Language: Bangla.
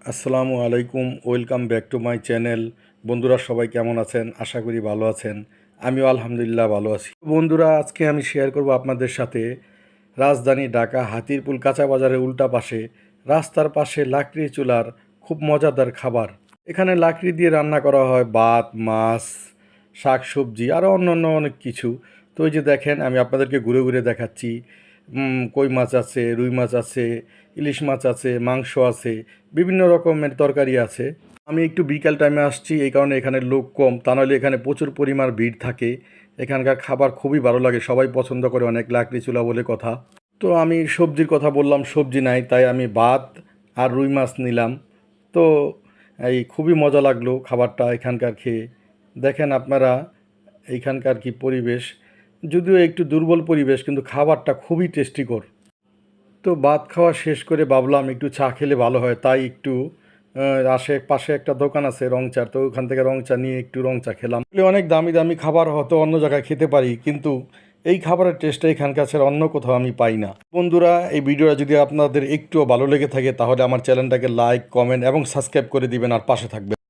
আসসালামু আলাইকুম, welcome back to my channel. বন্ধুরা সবাই কেমন আছেন? আশা করি ভালো আছেন। আমিও আলহামদুলিল্লাহ ভালো আছি। বন্ধুরা, আজকে আমি শেয়ার করব আপনাদের সাথে রাজধানী ঢাকা হাতিরপুল কাঁচা বাজারের উল্টা পাশে রাস্তার পাশে লাকড়ি চুলার খুব মজাদার খাবার। এখানে লাকড়ি দিয়ে রান্না করা হয় ভাত, মাছ, শাক সবজি আরও অন্যান্য অনেক কিছু। তো ওই যে দেখেন, আমি আপনাদেরকে ঘুরে ঘুরে দেখাচ্ছি। কই মাছ আছে, রুই মাছ আছে, ইলিশ মাছ আছে, মাংস আছে, বিভিন্ন রকমের তরকারি আছে। আমি একটু বিকাল টাইমে আসছি, এই কারণে এখানে লোক কম, তা নাহলে এখানে প্রচুর পরিমাণ ভিড় থাকে। এখানকার খাবার খুবই ভালো লাগে, সবাই পছন্দ করে, অনেক লাকড়ি চুলা বলে কথা। তো আমি সবজির কথা বললাম, সবজি নাই, তাই আমি ভাত আর রুই মাছ নিলাম। তো এই খুবই মজা লাগলো খাবারটা এখানকার খেয়ে। দেখেন আপনারা এইখানকার কি পরিবেশ, যদিও একটু দুর্বল পরিবেশ, কিন্তু খাবারটা খুবই টেস্টিকর। তো ভাত খাওয়া শেষ করে ভাবলাম একটু চা খেলে ভালো হয়, তাই একটু আশেপাশে একটা দোকান আছে রং চার, তো ওখান থেকে রং চা নিয়ে একটু রং চা খেলাম। অনেক দামি দামি খাবার হয়তো অন্য জায়গায় খেতে পারি, কিন্তু এই খাবারের টেস্টটা এখানকার ছাড়া অন্য কোথাও আমি পাই না। বন্ধুরা, এই ভিডিওটা যদি আপনাদের একটুও ভালো লেগে থাকে তাহলে আমার চ্যানেলটাকে লাইক, কমেন্ট এবং সাবস্ক্রাইব করে দিবেন আর পাশে থাকবেন।